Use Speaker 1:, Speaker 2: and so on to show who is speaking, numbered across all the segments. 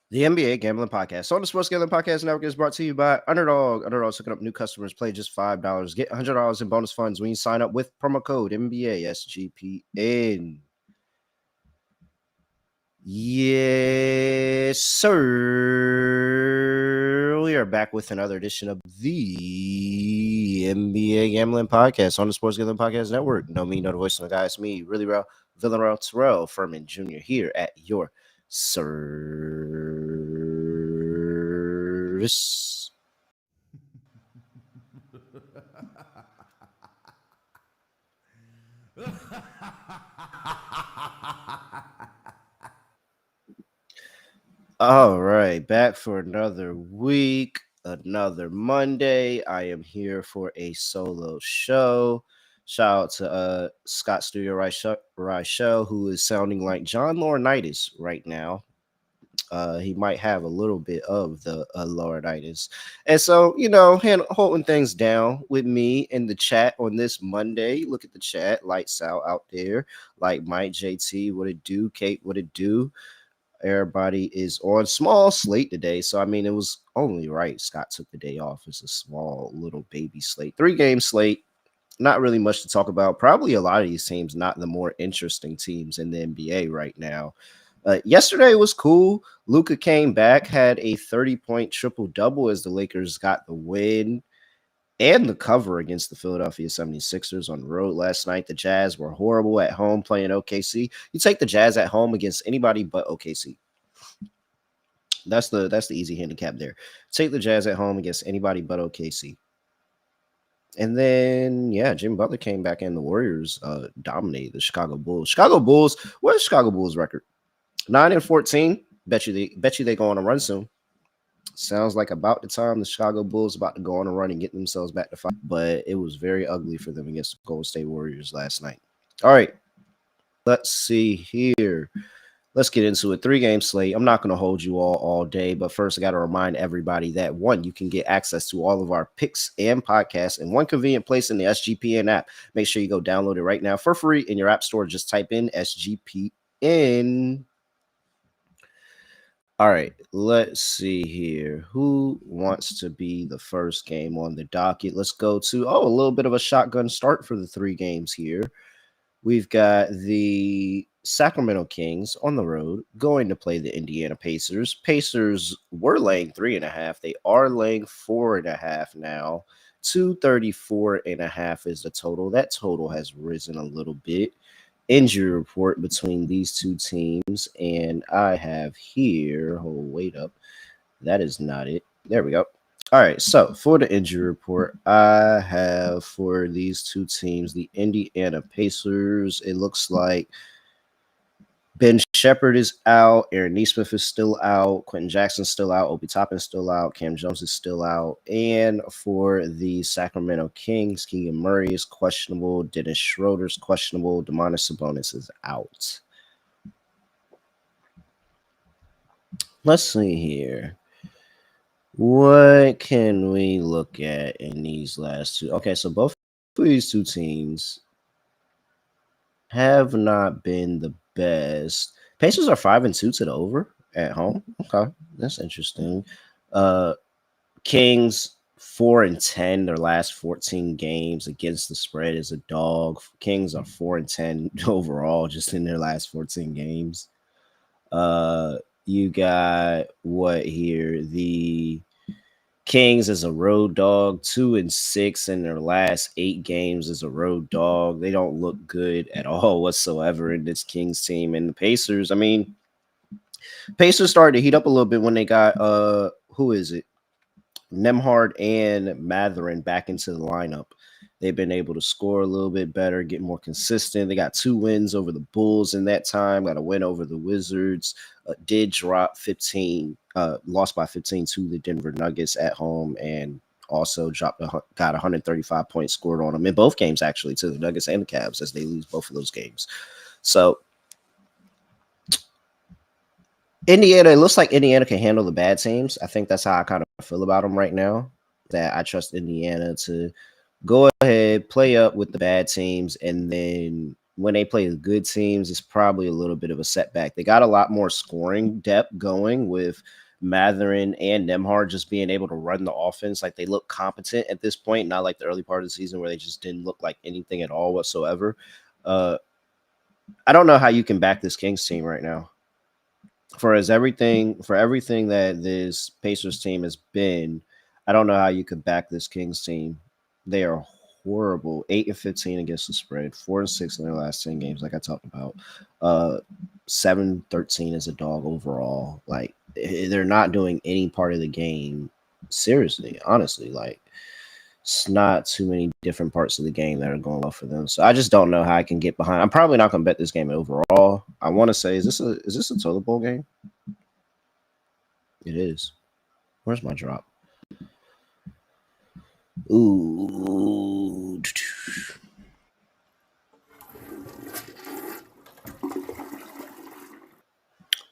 Speaker 1: The NBA Gambling Podcast on the Sports Gambling Podcast Network is brought to you by Underdog. Underdog's hooking up new customers. Play just $5. Get $100 in bonus funds when you sign up with promo code NBA SGPN. Yes, sir. We are back with another edition of the NBA Gambling Podcast on the Sports Gambling Podcast Network. No me, no the voice of the guy. It's me, really real, Villanelle Terrell Furman Jr. here at your service. All right, back for another week, another Monday. I am here for a solo show. Shout out to Scott Studio Reichel, who is sounding like John Laurinaitis right now. He might have a little bit of the Laurinaitis. And so, holding things down with me in the chat on this Monday. Look at the chat, lights out there. Like Mike, JT, what it do? Kate, what it do? Everybody is on small slate today. So, I mean, it was only right Scott took the day off. It's a small little baby slate. 3-game slate. Not really much to talk about. Probably a lot of these teams not the more interesting teams in the NBA right now. Yesterday was cool. Luka came back, had a 30-point triple-double as the Lakers got the win and the cover against the Philadelphia 76ers on the road last night. The Jazz were horrible at home playing OKC. You take the Jazz at home against anybody but OKC. That's the easy handicap there. Take the Jazz at home against anybody but OKC. And then, Jimmy Butler came back and the Warriors dominated the Chicago Bulls. What's Chicago Bulls record? 9-14. Bet you they go on a run soon. Sounds like about the time the Chicago Bulls about to go on a run and get themselves back to 5. But it was very ugly for them against the Golden State Warriors last night. All right. Let's see here. Let's get into a 3-game slate. I'm not going to hold you all day, but first I got to remind everybody that, one, you can get access to all of our picks and podcasts in one convenient place in the SGPN app. Make sure you go download it right now for free in your app store. Just type in SGPN. All right, let's see here. Who wants to be the first game on the docket? Let's go to, a little bit of a shotgun start for the 3 games here. We've got the Sacramento Kings on the road going to play the Indiana Pacers. Pacers were laying 3.5. They are laying 4.5 now. 234.5 is the total. That total has risen a little bit. Injury report between these two teams, and I have here, wait up, that is not it. There we go. All right, so for the injury report, I have for these two teams, the Indiana Pacers, it looks like Ben Shepherd is out, Aaron Nesmith is still out, Quentin Jackson's still out, Obi Toppin's still out, Cam Jones is still out, and for the Sacramento Kings, Keegan Murray is questionable, Dennis Schroeder's questionable, Domantas Sabonis is out. Let's see here. What can we look at in these last two? Okay, so both of these two teams have not been the best. Pacers are 5-2 to the over at home. Okay, that's interesting. Kings 4-10 their last 14 games against the spread as a dog. Kings are 4-10 overall just in their last 14 games. You got what here? The Kings as a road dog, 2-6 in their last 8 games as a road dog. They don't look good at all whatsoever in this Kings team. And the Pacers, I mean, Pacers started to heat up a little bit when they got who is it? Nemhard and Matherin back into the lineup. They've been able to score a little bit better, get more consistent. They got 2 wins over the Bulls in that time, got a win over the Wizards, did drop 15, lost by 15 to the Denver Nuggets at home, and also got 135 points scored on them in both games, actually, to the Nuggets and the Cavs as they lose both of those games. So Indiana, it looks like Indiana can handle the bad teams. I think that's how I kind of feel about them right now, that I trust Indiana to go ahead, play up with the bad teams, and then when they play the good teams, it's probably a little bit of a setback. They got a lot more scoring depth going with Matherin and Nemhard just being able to run the offense. Like, they look competent at this point, not like the early part of the season where they just didn't look like anything at all whatsoever. I don't know how you can back this Kings team right now. For everything that this Pacers team has been, I don't know how you could back this Kings team. They are horrible. 8-15 against the spread, 4-6 in their last 10 games, like I talked about. 7-13 as a dog overall. Like, they're not doing any part of the game seriously, honestly. Like, it's not too many different parts of the game that are going well for them. So I just don't know how I can get behind. I'm probably not going to bet this game overall. I want to say, is this a toilet bowl game? It is. Where's my drop? Ooh.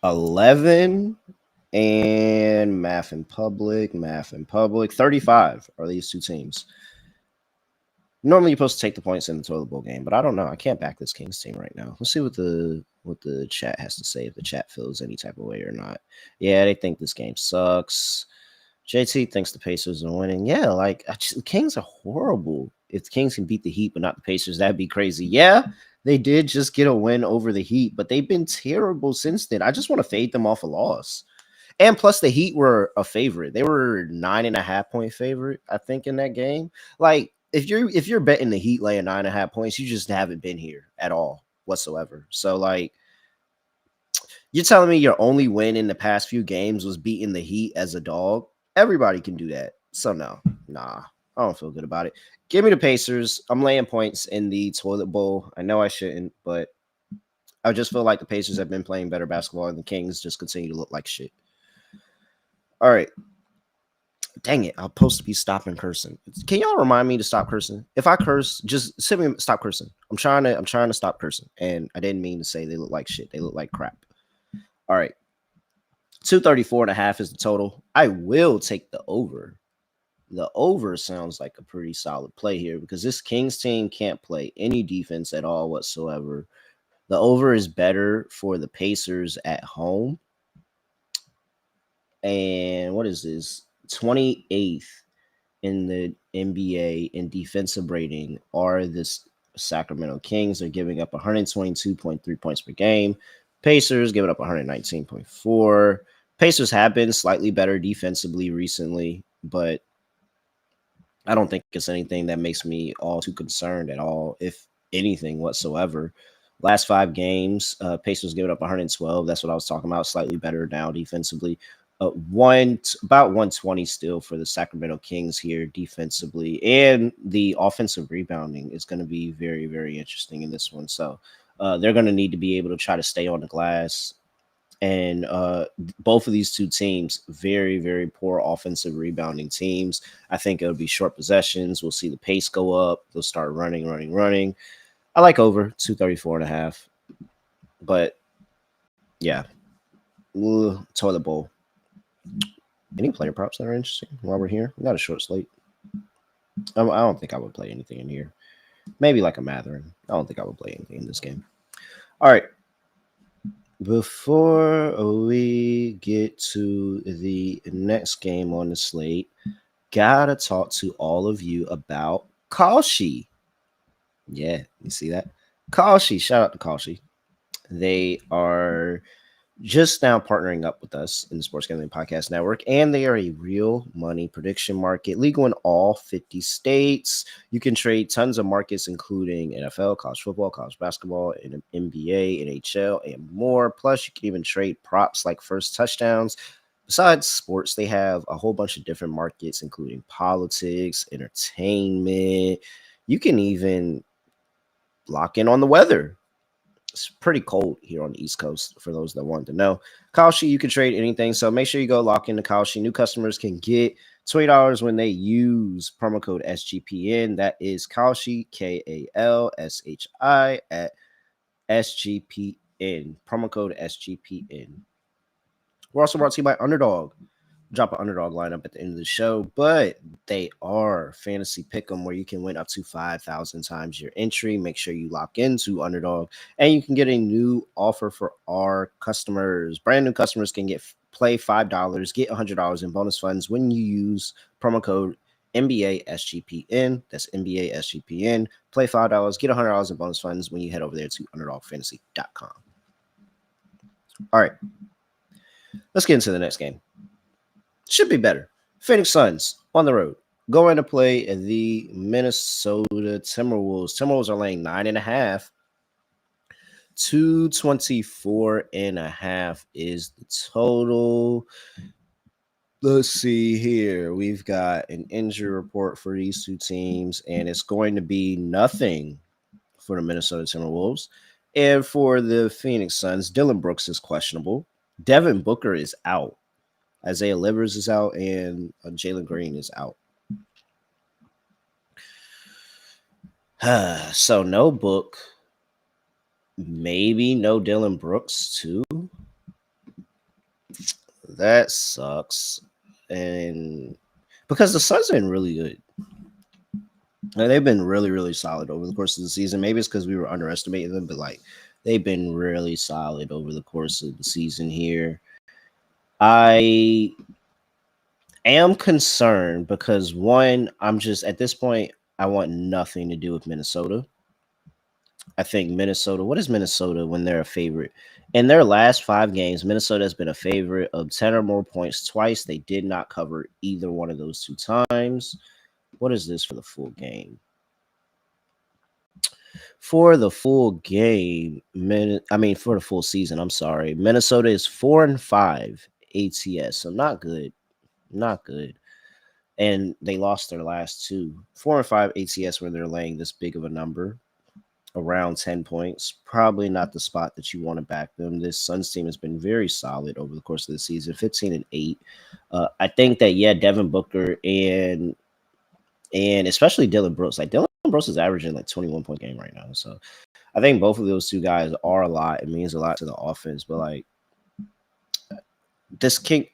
Speaker 1: 11 and math in public. 35 are these two teams. Normally you're supposed to take the points in the toilet bowl game, but I don't know. I can't back this Kings team right now. Let's see what the chat has to say, if the chat feels any type of way or not. Yeah, they think this game sucks. JT thinks the Pacers are winning. Yeah, like, the Kings are horrible. If the Kings can beat the Heat but not the Pacers, that'd be crazy. Yeah, they did just get a win over the Heat, but they've been terrible since then. I just want to fade them off a loss. And plus, the Heat were a favorite. They were 9.5-point favorite, I think, in that game. Like, if you're betting the Heat laying 9.5 points, you just haven't been here at all whatsoever. So, like, you're telling me your only win in the past few games was beating the Heat as a dog? Everybody can do that. So no, nah, I don't feel good about it. Give me the Pacers. I'm laying points in the toilet bowl. I know I shouldn't, but I just feel like the Pacers have been playing better basketball and the Kings just continue to look like shit. All right. Dang it. I'm supposed to be stopping cursing. Can y'all remind me to stop cursing? If I curse, just simply stop cursing. I'm trying to stop cursing. And I didn't mean to say they look like shit. They look like crap. All right. 234.5 is the total. I will take the over. The over sounds like a pretty solid play here because this Kings team can't play any defense at all whatsoever. The over is better for the Pacers at home. And what is this? 28th in the NBA in defensive rating are this Sacramento Kings. They're giving up 122.3 points per game. Pacers giving up 119.4. Pacers have been slightly better defensively recently, but I don't think it's anything that makes me all too concerned at all, if anything whatsoever. Last 5 games, Pacers giving up 112. That's what I was talking about. Slightly better now defensively. About 120 still for the Sacramento Kings here defensively, and the offensive rebounding is going to be very, very interesting in this one. So they're going to need to be able to try to stay on the glass. And both of these two teams, very, very poor offensive rebounding teams. I think it'll be short possessions. We'll see the pace go up. They'll start running. I like over 234.5. But yeah, toilet bowl. Any player props that are interesting while we're here? We got a short slate. I don't think I would play anything in here. Maybe like a Matherin. I don't think I would play anything in this game. All right. Before we get to the next game on the slate, gotta talk to all of you about Kalshi. Yeah, you see that? Kalshi. Shout out to Kalshi. They are just now partnering up with us in the Sports Gambling Podcast Network, and they are a real money prediction market, legal in all 50 states. You can trade tons of markets, including NFL, college football, college basketball, and NBA, NHL, and more. Plus, you can even trade props like first touchdowns. Besides sports, they have a whole bunch of different markets, including politics, entertainment. You can even lock in on the weather. It's pretty cold here on the East Coast for those that want to know. Kalshi, you can trade anything. So make sure you go lock into Kalshi. New customers can get $20 when they use promo code SGPN. That is Kalshi, KALSHI at SGPN. Promo code SGPN. We're also brought to you by Underdog. drop an underdog lineup at the end of the show, but they are fantasy pick 'em where you can win up to 5,000 times your entry. Make sure you lock into underdog, and you can get a new offer for our customers. Brand new customers can play $5, get $100 in bonus funds when you use promo code NBA SGPN. That's NBA SGPN. Play $5, get $100 in bonus funds when you head over there to underdogfantasy.com. All right, let's get into the next game. Should be better. Phoenix Suns on the road going to play the Minnesota Timberwolves. Timberwolves are laying 9.5. 224.5 is the total. Let's see here. We've got an injury report for these two teams, and it's going to be nothing for the Minnesota Timberwolves. And for the Phoenix Suns, Dylan Brooks is questionable. Devin Booker is out. Isaiah Livers is out, and Jalen Green is out. So no Book, maybe no Dylan Brooks too. That sucks. And because the Suns have been really good. Like, they've been really, really solid over the course of the season. Maybe it's because we were underestimating them, but like they've been really solid over the course of the season here. I am concerned because one, I'm just at this point, I want nothing to do with Minnesota. I think Minnesota, what is Minnesota when they're a favorite? In their last 5 games, Minnesota has been a favorite of 10 or more points twice. They did not cover either one of those 2 times. What is this for the full game? For the full game, for the full season, I'm sorry. Minnesota is 4-5 ATS, so not good. Not good. And they lost their last 2. 4-5 ATS where they're laying this big of a number, around 10 points. Probably not the spot that you want to back them. This Suns team has been very solid over the course of the season, 15-8. I think that, Devin Booker and especially Dylan Brooks. Like, Dylan Brooks is averaging like 21-point game right now. So I think both of those two guys are a lot. It means a lot to the offense. But like this King,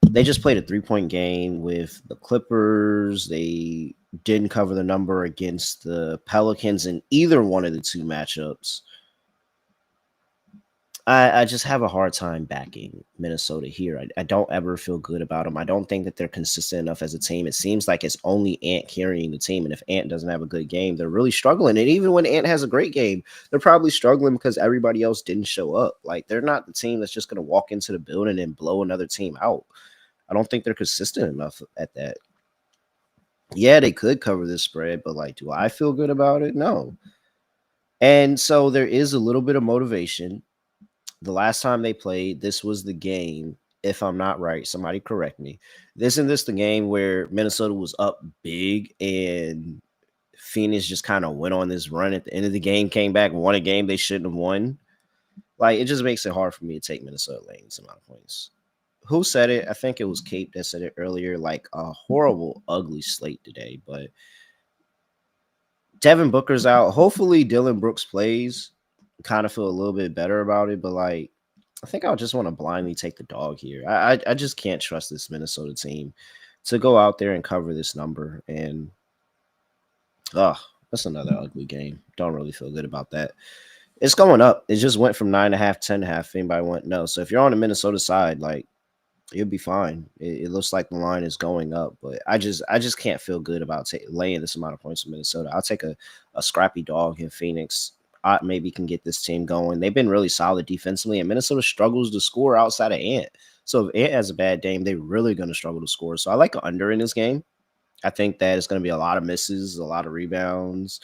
Speaker 1: they just played a 3-point game with the Clippers. They didn't cover the number against the Pelicans in either one of the 2 matchups. I just have a hard time backing Minnesota here. I don't ever feel good about them. I don't think that they're consistent enough as a team. It seems like it's only Ant carrying the team. And if Ant doesn't have a good game, they're really struggling. And even when Ant has a great game, they're probably struggling because everybody else didn't show up. Like, they're not the team that's just going to walk into the building and blow another team out. I don't think they're consistent enough at that. Yeah, they could cover this spread, but like, do I feel good about it? No. And so there is a little bit of motivation. The last time they played, this was the game. If I'm not right, somebody correct me. Isn't this the game where Minnesota was up big and Phoenix just kind of went on this run at the end of the game, came back, won a game they shouldn't have won? Like, it just makes it hard for me to take Minnesota laying this amount of points. Who said it? I think it was Cape that said it earlier. Like, a horrible, ugly slate today. But Devin Booker's out. Hopefully Dylan Brooks plays. Kind of feel a little bit better about it. But like, I think I'll just want to blindly take the dog here. I just can't trust this Minnesota team to go out there and cover this number. And that's another ugly game. Don't really feel good about that. It's going up. It just went from 9.5 to 10.5. If anybody want no. So if you're on the Minnesota side, like, you'll be fine. It looks like the line is going up, but I just can't feel good about laying this amount of points in Minnesota. I'll take a scrappy dog in Phoenix. I maybe can get this team going. They've been really solid defensively, and Minnesota struggles to score outside of Ant. So if Ant has a bad game, they're really going to struggle to score. So I like an under in this game. I think that it's going to be a lot of misses, a lot of rebounds,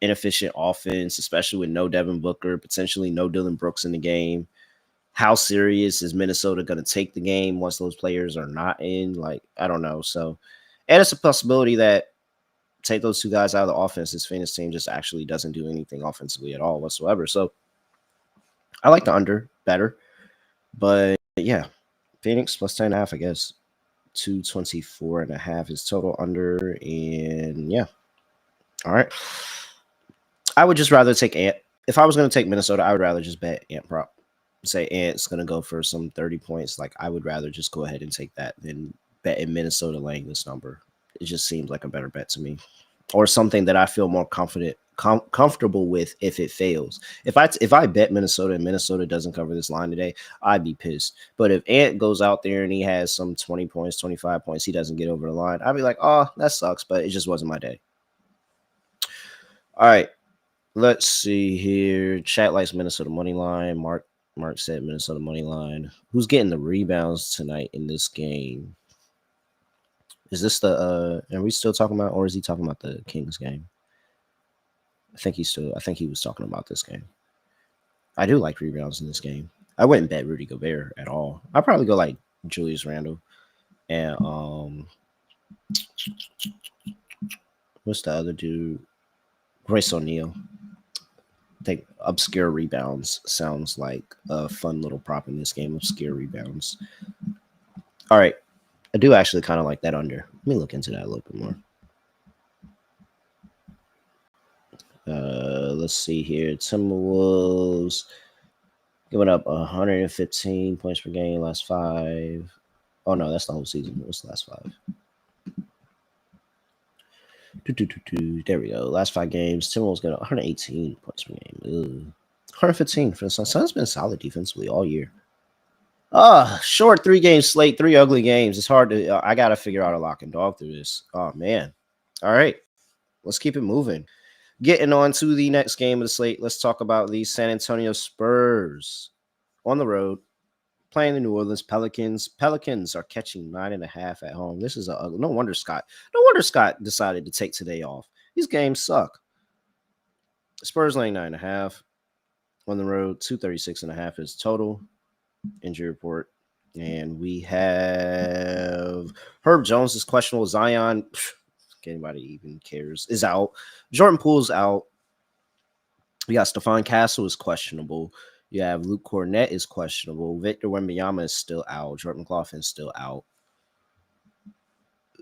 Speaker 1: inefficient offense, especially with no Devin Booker, potentially no Dylan Brooks in the game. How serious is Minnesota going to take the game once those players are not in? Like, I don't know. So, and it's a possibility that take those 2 guys out of the offense, this Phoenix team just actually doesn't do anything offensively at all whatsoever. So, I like the under better. But, yeah, Phoenix plus 10.5, I guess. 224.5 is total under. And, yeah. All right. I would just rather take Ant. If I was going to take Minnesota, I would rather just bet Ant prop. say Ant's going to go for some 30 points, like I would rather just go ahead and take that than bet in Minnesota laying this number. It just seems like a better bet to me, or something that I feel more comfortable with if it fails. If I bet Minnesota and Minnesota doesn't cover this line today, I'd be pissed. But if Ant goes out there and he has some 20 points, 25 points, he doesn't get over the line, I'd be like, oh, that sucks, but it just wasn't my day. All right, let's see here. Chat likes Minnesota money line. Mark said Minnesota money line. Who's getting the rebounds tonight in this game? Is this the are we still talking about, or is he talking about the Kings game? I think he was talking about this game. I do like rebounds in this game. I wouldn't bet Rudy Gobert at all. I'd probably go like Julius Randle and what's the other dude? Royce O'Neal. I think obscure rebounds sounds like a fun little prop in this game. Obscure rebounds. All right. I do actually kind of like that under. Let me look into that a little bit more. Let's see here. Timberwolves giving up 115 points per game last 5. Oh, no, that's the whole season. What's the last 5? There we go. Last 5 games, Timberwolves got 118 points per game. Ugh. 115 for the Suns. Suns been solid defensively all year. Short 3-game slate, 3 ugly games. It's hard to. I gotta figure out a lock and dog through this. Oh man. All right, let's keep it moving. Getting on to the next game of the slate. Let's talk about the San Antonio Spurs on the road playing the New Orleans Pelicans. Pelicans are catching 9.5 at home. This is no wonder Scott decided to take today off. These games suck. Spurs laying 9.5 on the road. 236.5 is total. Injury report. And we have Herb Jones is questionable. Zion, anybody even cares, is out. Jordan Poole's out. We got Stephon Castle is questionable. You have Luke Cornett is questionable. Victor Wembanyama is still out. Jordan McLaughlin is still out.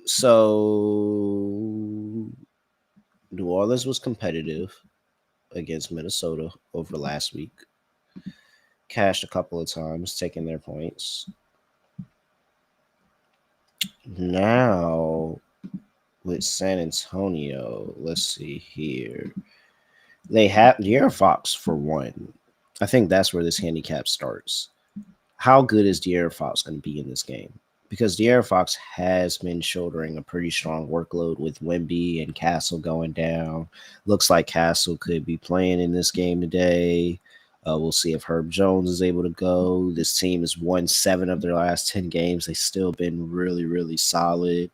Speaker 1: So New Orleans was competitive against Minnesota over last week. Cashed a couple of times, taking their points. Now, with San Antonio, let's see here. They have De'Aaron Fox for one. I think that's where this handicap starts. How good is De'Aaron Fox going to be in this game? Because De'Aaron Fox has been shouldering a pretty strong workload with Wemby and Castle going down. Looks like Castle could be playing in this game today. We'll see if Herb Jones is able to go. This team has won 7 of their last 10 games. They've still been really, really solid.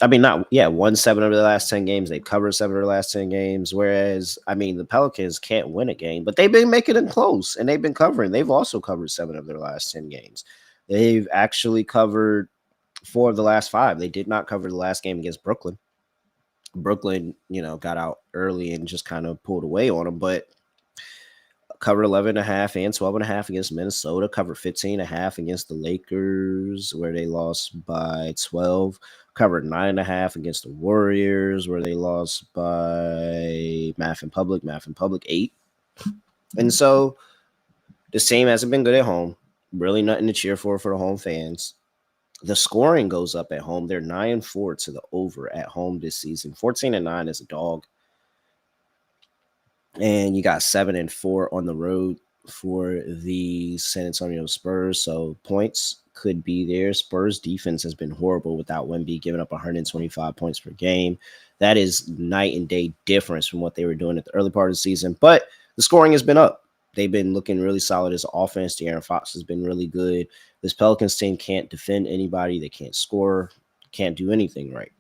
Speaker 1: I mean, won 7 of the last 10 games. They've covered 7 of their last 10 games. Whereas, I mean, the Pelicans can't win a game, but they've been making them close, and they've been covering. They've also covered 7 of their last 10 games. They've actually covered 4 of the last 5. They did not cover the last game against Brooklyn. Brooklyn, got out early and just kind of pulled away on them, but covered 11.5 and 12.5 against Minnesota, covered 15.5 against the Lakers, where they lost by 12, covered 9.5 against the Warriors, where they lost by math and public 8. And so this team hasn't been good at home. Really nothing to cheer for the home fans. The scoring goes up at home. They're 9-4 to the over at home this season. 14-9 as a dog. And you got 7-4 on the road for the San Antonio Spurs. So points could be there. Spurs defense has been horrible without Wemby, giving up 125 points per game. That is night and day difference from what they were doing at the early part of the season. But the scoring has been up. They've been looking really solid as offense. De'Aaron Fox has been really good. This Pelicans team can't defend anybody. They can't score, can't do anything right,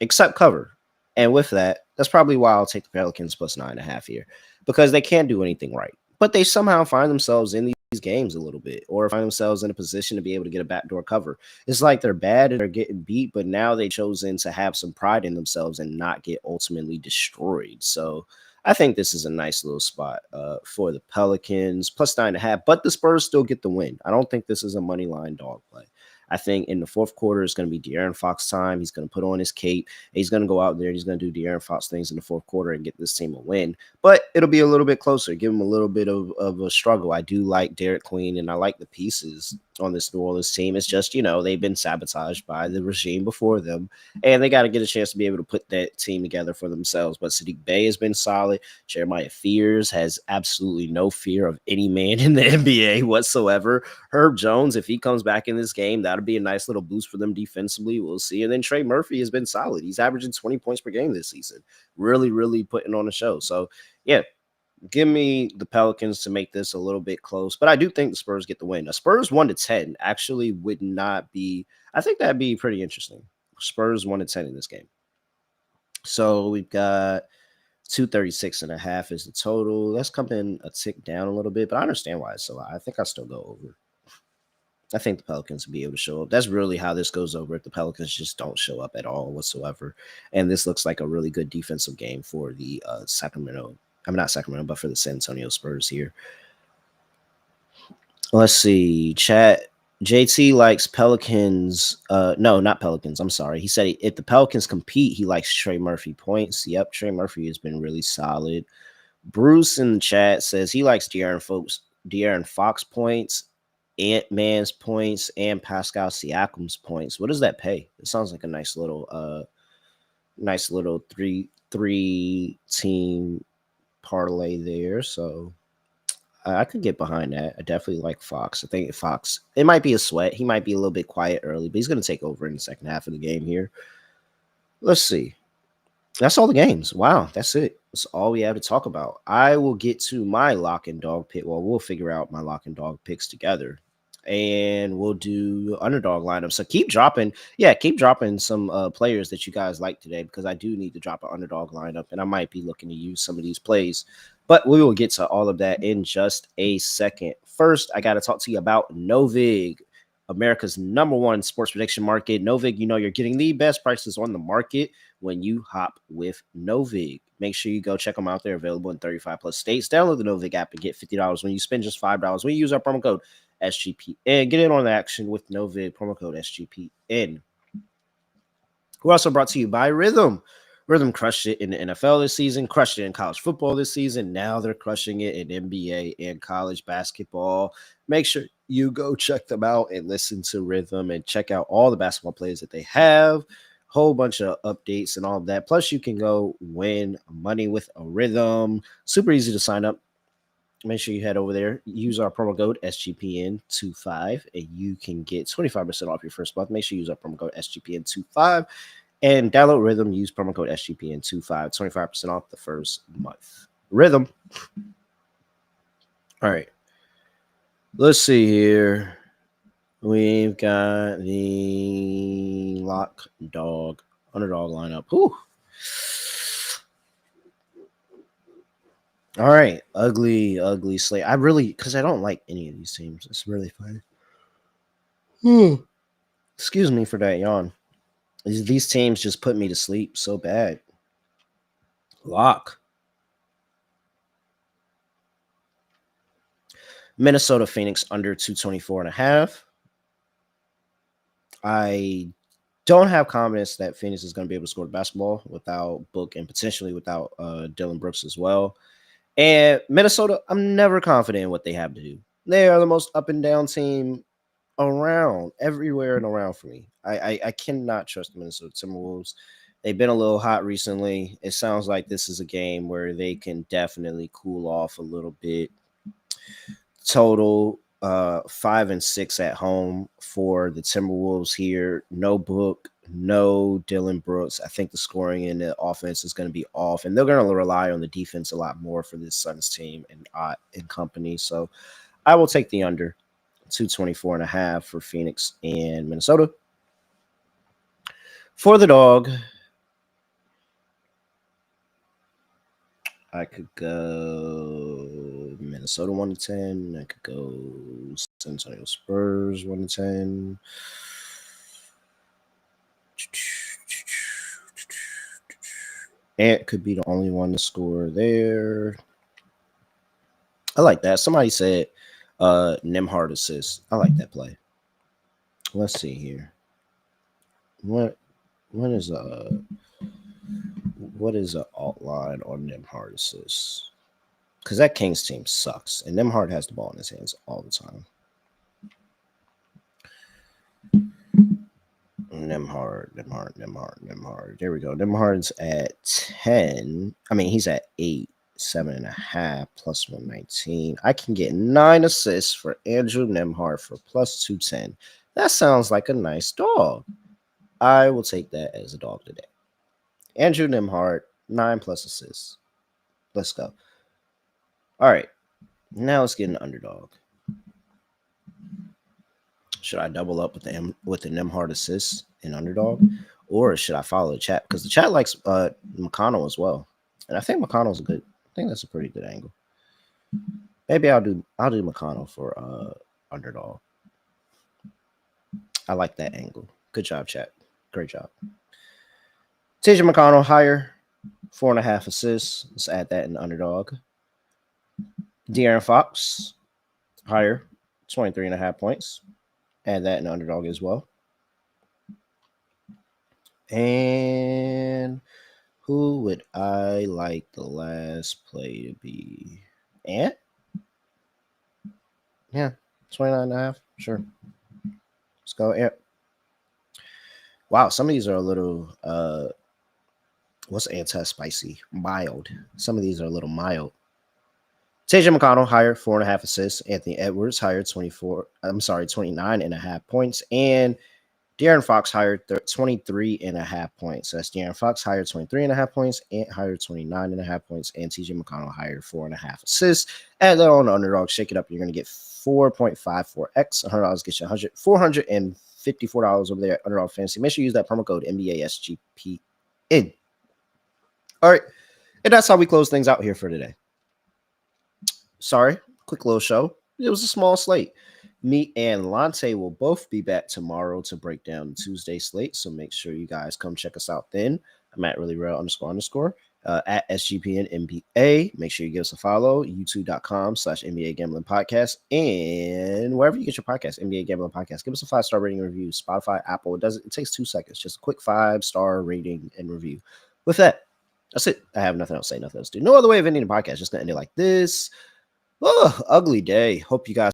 Speaker 1: except cover. And with that, that's probably why I'll take the Pelicans plus 9.5 here, because they can't do anything right. But they somehow find themselves in these games a little bit, or find themselves in a position to be able to get a backdoor cover. It's like they're bad and they're getting beat, but now they've chosen to have some pride in themselves and not get ultimately destroyed. So I think this is a nice little spot for the Pelicans, plus 9.5, but the Spurs still get the win. I don't think this is a money line dog play. I think in the fourth quarter, it's going to be De'Aaron Fox time. He's going to put on his cape. He's going to go out there. He's going to do De'Aaron Fox things in the fourth quarter and get this team a win. But it'll be a little bit closer, give him a little bit of a struggle. I do like Derek Queen, and I like the pieces on this New Orleans team. It's just, they've been sabotaged by the regime before them, and they got to get a chance to be able to put that team together for themselves. But Sadiq Bey has been solid. Jeremiah Fears has absolutely no fear of any man in the NBA whatsoever. Herb Jones, if he comes back in this game, that'll be a nice little boost for them defensively. We'll see. And then Trey Murphy has been solid. He's averaging 20 points per game this season. Really, really putting on a show. So, yeah, give me the Pelicans to make this a little bit close. But I do think the Spurs get the win. A Spurs 1-10 actually would not be – I think that'd be pretty interesting. Spurs 1-10 in this game. So we've got 236.5 is the total. Let's come in a tick down a little bit, but I understand why it's so high. I think I'll still go over. I think the Pelicans will be able to show up. That's really how this goes over if the Pelicans just don't show up at all whatsoever. And this looks like a really good defensive game for the not Sacramento, but for the San Antonio Spurs here. Let's see. Chat. JT likes Pelicans. No, not Pelicans. I'm sorry. He said if the Pelicans compete, he likes Trey Murphy points. Yep, Trey Murphy has been really solid. Bruce in the chat says he likes De'Aaron Fox points, Ant-Man's points, and Pascal Siakam's points. What does that pay? It sounds like a nice little three team parlay there. So I could get behind that. I definitely like Fox. I think Fox, it might be a sweat. He might be a little bit quiet early, but he's going to take over in the second half of the game here. Let's see. That's all the games. Wow, that's it. That's all we have to talk about. I will get to my lock and dog pick. Well, we'll figure out my lock and dog picks together, and we'll do underdog lineup. So keep dropping some players that you guys like today, because I do need to drop an underdog lineup, and I might be looking to use some of these plays. But we will get to all of that in just a second. First, I got to talk to you about Novig, America's #1 sports prediction market. Novig, you're getting the best prices on the market when you hop with Novig. Make sure you go check them out. They're available in 35 plus states. Download the Novig app and get $50 when you spend just $5 when you use our promo code SGPN. Get in on the action with Novig, promo code SGPN. We're also brought to you by Rhythm. Rhythm crushed it in the NFL this season, crushed it in college football this season. Now they're crushing it in NBA and college basketball. Make sure you go check them out and listen to Rhythm and check out all the basketball plays that they have. Whole bunch of updates and all of that. Plus, you can go win money with a Rhythm. Super easy to sign up. Make sure you head over there. Use our promo code SGPN25 and you can get 25% off your first month. Make sure you use our promo code SGPN25. And download Rhythm, use promo code SGPN25, 25% off the first month. Rhythm. All right. Let's see here. We've got the underdog lineup. Whew. All right. Ugly slate. because I don't like any of these teams. It's really funny. Excuse me for that yawn. These teams just put me to sleep so bad. Lock. Minnesota Phoenix under 224.5. I don't have confidence that Phoenix is going to be able to score the basketball without Book and potentially without Dillon Brooks as well. And Minnesota, I'm never confident in what they have to do. They are the most up and down team around, everywhere and around for me. I cannot trust the Minnesota Timberwolves. They've been a little hot recently. It sounds like this is a game where they can definitely cool off a little bit. Total 5 and 6 at home for the Timberwolves here. No Book, no Dillon Brooks. I think the scoring in the offense is going to be off, and they're going to rely on the defense a lot more for this Suns team and company. So I will take the under 224.5 for Phoenix and Minnesota. For the dog, I could go Minnesota 1-10. I could go San Antonio Spurs 1-10. Ant could be the only one to score there. I like that. Somebody said Nembhard assist. I like that play. let's see here. What is a alt line on Nemhard assists? Because that Kings team sucks, and Nemhard has the ball in his hands all the time. Nemhard. There we go. Nemhard's at 10. I mean, he's at 8, 7.5, plus 119. I can get 9 assists for Andrew Nemhard for plus 210. That sounds like a nice dog. I will take that as a dog today. Andrew Nemhard, 9 plus assists. Let's go. All right. Now let's get an underdog. Should I double up with the Nemhard assist in underdog, or should I follow the chat? Because the chat likes McConnell as well, and I think McConnell's I think that's a pretty good angle. Maybe I'll do McConnell for underdog. I like that angle. Good job, chat. Great job. TJ McConnell higher, 4.5 assists. Let's add that in underdog. De'Aaron Fox higher, 23.5 points. Add that in underdog as well. And who would I like the last play to be? Ant? Yeah, 29.5. Sure. Let's go, Ant. Wow, some of these are a little, what's anti-spicy? Mild. Some of these are a little mild. TJ McConnell higher, 4.5 assists. Anthony Edwards higher, 29.5 points. And De'Aaron Fox higher, 23.5 points. So that's De'Aaron Fox higher, 23.5 points. Ant higher, 29.5 points. And TJ McConnell higher, 4.5 assists. Add that on the underdog. Shake it up. You're going to get 4.54x. $100 gets you $454 over there at Underdog Fantasy. Make sure you use that promo code NBASGPN. All right. And that's how we close things out here for today. Sorry, quick little show. It was a small slate. Me and Lonte will both be back tomorrow to break down the Tuesday slate. So make sure you guys come check us out then. I'm at reallyreal__ at SGPN NBA. Make sure you give us a follow. YouTube.com/NBA Gambling Podcast. And wherever you get your podcast, NBA Gambling Podcast. Give us a 5-star rating and review. Spotify, Apple. It takes 2 seconds. Just a quick 5-star rating and review. With that, that's it. I have nothing else to say, nothing else to do. No other way of ending the podcast. Just going to end it like this. Oh, ugly day. Hope you guys